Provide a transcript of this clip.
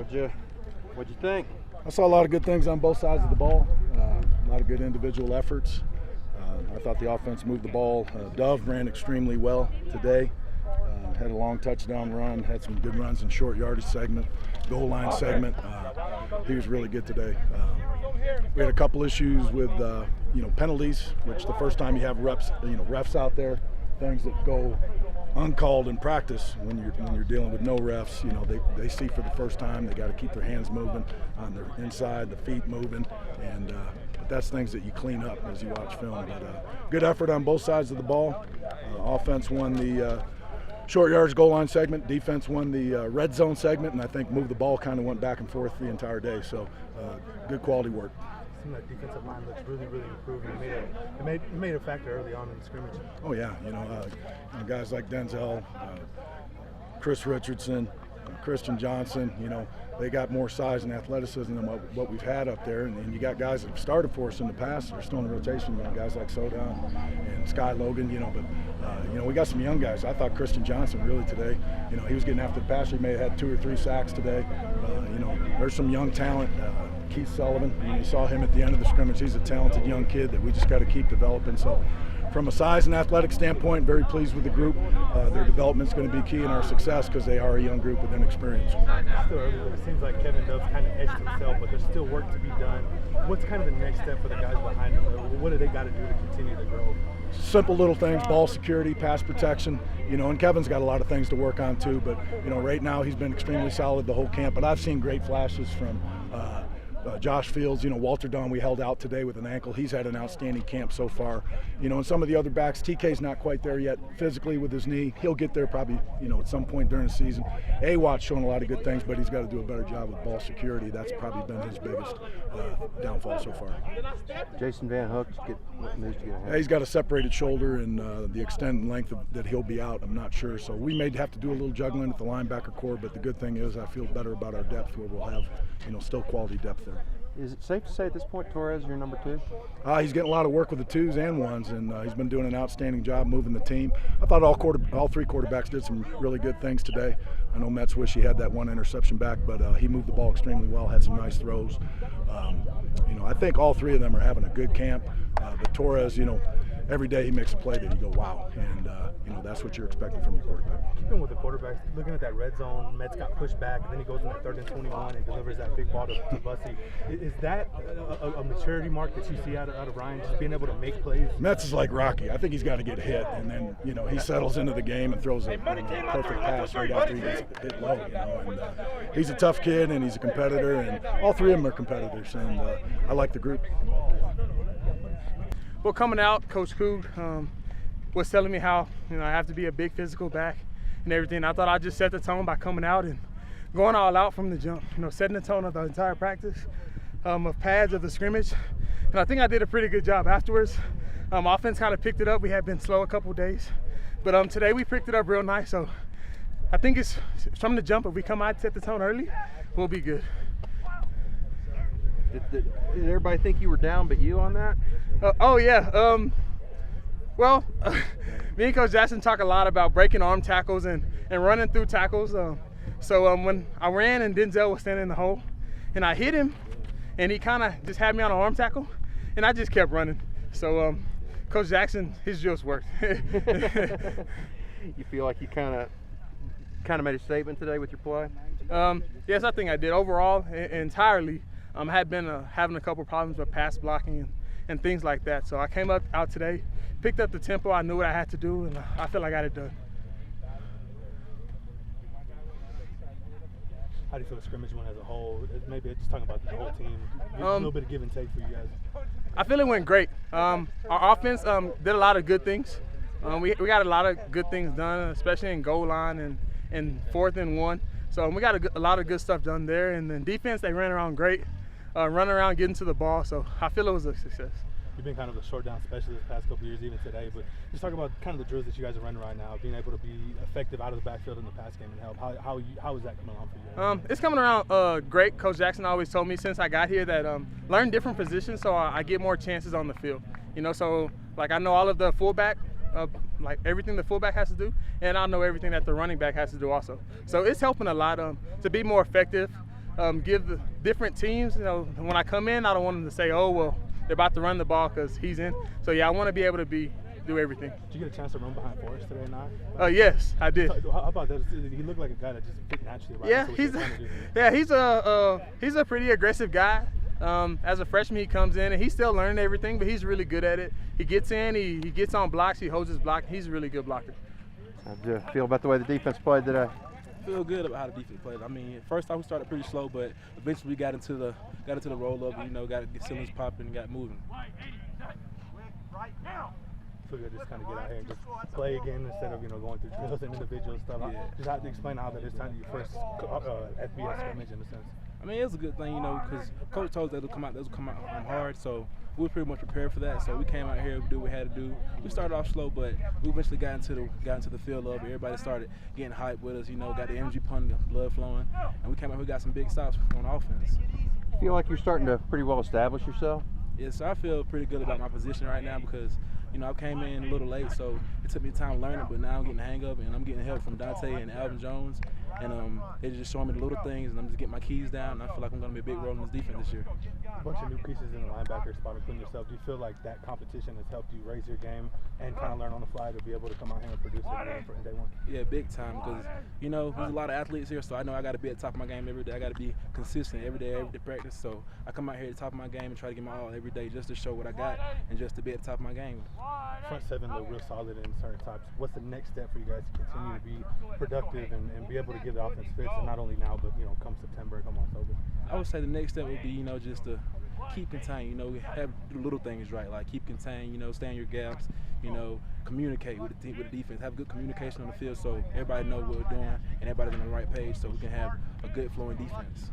What'd you think? I saw a lot of good things on both sides of the ball, a lot of good individual efforts. I thought the offense moved the ball. Dove ran extremely well today. Had a long touchdown run, had some good runs in short yardage segment, goal line segment. He was really good today. We had a couple issues with penalties, which the first time you have refs out there, things that go uncalled in practice when you're dealing with no refs. They see for the first time. They got to keep their hands moving on their inside, the feet moving, and but that's things that you clean up as you watch film. But good effort on both sides of the ball. Offense won the short yards goal line segment. Defense won the red zone segment, and I think moved the ball kind of went back and forth the entire day. So good quality work. That defensive line looks really, really improved. It made a factor early on in the scrimmage. Oh yeah, guys like Denzel, Chris Richardson, Christian Johnson. They got more size and athleticism than what we've had up there, and you got guys that have started for us in the past that are still in the rotation. Guys like Soda and Sky Logan. But we got some young guys. I thought Christian Johnson really today. He was getting after the passer. He may have had 2 or 3 sacks today. There's some young talent. Keith Sullivan, you saw him at the end of the scrimmage. He's a talented young kid that we just got to keep developing. So from a size and athletic standpoint, very pleased with the group. Their development is going to be key in our success because they are a young group with inexperience. Still early, but it seems like Kevin Dove's kind of edged himself, but there's still work to be done. What's kind of the next step for the guys behind him? What do they got to do to continue to grow? Simple little things, ball security, pass protection, and Kevin's got a lot of things to work on too, but right now he's been extremely solid the whole camp, but I've seen great flashes from Josh Fields. Walter Don we held out today with an ankle. He's had an outstanding camp so far. And some of the other backs, TK's not quite there yet physically with his knee. He'll get there probably, at some point during the season. Awatt's showing a lot of good things, but he's got to do a better job with ball security. That's probably been his biggest downfall so far. Jason Van Hook, what news to get ahead? He's got a separated shoulder, and the extent and length that he'll be out, I'm not sure. So we may have to do a little juggling at the linebacker core, but the good thing is I feel better about our depth where we'll have, still quality depth there. Is it safe to say at this point Torres is your number 2? He's getting a lot of work with the 2s and 1s, and he's been doing an outstanding job moving the team. I thought all 3 quarterbacks did some really good things today. I know Metz wish he had that 1 interception back, but he moved the ball extremely well, had some nice throws. I think all 3 of them are having a good camp. But Torres, every day he makes a play that you go, wow, and that's what you're expecting from your quarterback. Keeping with the quarterbacks, looking at that red zone, Metz got pushed back, and then he goes in that 3rd and 21 and delivers that big ball to Bussey. Is that a maturity mark that you see out of Ryan, just being able to make plays? Metz is like Rocky. I think he's got to get hit, and then he settles into the game and throws a perfect pass right after he gets hit low. And he's a tough kid, and he's a competitor, and all 3 of them are competitors, and I like the group. Well, coming out, Coach Coog was telling me how I have to be a big physical back and everything. I thought I'd just set the tone by coming out and going all out from the jump. Setting the tone of the entire practice, of pads, of the scrimmage, and I think I did a pretty good job afterwards. Offense kind of picked it up. We had been slow a couple days, but today we picked it up real nice. So I think it's from the jump. If we come out, set the tone early, we'll be good. Did everybody think you were down but you on that? Oh yeah. Well, me and Coach Jackson talk a lot about breaking arm tackles and running through tackles. So when I ran and Denzel was standing in the hole, and I hit him, and he kind of just had me on an arm tackle, and I just kept running. So Coach Jackson, his drills worked. You feel like you kind of made a statement today with your play? Yes, I think I did. Overall, entirely, I had been having a couple problems with pass blocking and things like that. So I came out today, picked up the tempo. I knew what I had to do, and I feel like I got it done. How do you feel the scrimmage went as a whole? Maybe just talking about the whole team. A little bit of give and take for you guys. I feel it went great. Our offense did a lot of good things. We got a lot of good things done, especially in goal line and 4th and 1. So we got a lot of good stuff done there. And then defense, they ran around great, running around, getting to the ball. So I feel it was a success. You've been kind of a short down specialist the past couple of years, even today. But just talk about kind of the drills that you guys are running right now, being able to be effective out of the backfield in the pass game and help. How is that coming along for you? It's coming around great. Coach Jackson always told me since I got here that learn different positions so I get more chances on the field. So like I know all of the fullback, like everything the fullback has to do, and I know everything that the running back has to do also. So it's helping a lot to be more effective give the different teams, you know, when I come in, I don't want them to say, oh, well, they're about to run the ball because he's in. So, yeah, I want to be able to do everything. Did you get a chance to run behind Forrest today, not? Yes, I did. How about that? He looked like a guy that just fit naturally right. Yeah, he's a pretty aggressive guy. As a freshman, he comes in and he's still learning everything, but he's really good at it. He gets in, he gets on blocks, he holds his block. He's a really good blocker. How do you feel about the way the defense played today? Feel good about how the defense played. I mean, first off we started pretty slow, but eventually we got into the roll up. You know, got to get cylinders popping and got moving. So you just kind of get out here and just play again instead of going through drills and individual stuff. Yeah. Just have to explain how that is time your first FBS scrimmage in a sense. I mean, it was a good thing, because Coach told us that they'll come out hard, so we were pretty much prepared for that. So we came out here, we did what we had to do. We started off slow, but we eventually got into the field of it. Everybody started getting hyped with us, got the energy pumping, the blood flowing, and we came out here, got some big stops on offense. Feel like you're starting to pretty well establish yourself? Yes, I feel pretty good about my position right now because I came in a little late, so it took me time learning, but now I'm getting the hang of it, and I'm getting help from Dante and Alvin Jones, and they're just showing me the little things, and I'm just getting my keys down, and I feel like I'm going to be a big role in this defense this year. A bunch of new pieces in the linebacker spot, including yourself. Do you feel like that competition has helped you raise your game and kind of learn on the fly to be able to come out here and produce it for day one? Yeah, big time, because, there's a lot of athletes here, so I know I got to be at the top of my game every day. I got to be consistent every day practice, so I come out here at the top of my game and try to give my all every day just to show what I got and just to be at the top of my game. Front seven look real solid in certain types. What's the next step for you guys to continue to be productive and be able to give the offense fits, and not only now, but come September, come October? I would say the next step would be, just to keep contained. We have to do little things right, like keep contained, stay in your gaps, communicate with the defense, have good communication on the field so everybody knows what we're doing and everybody's on the right page so we can have a good flowing defense.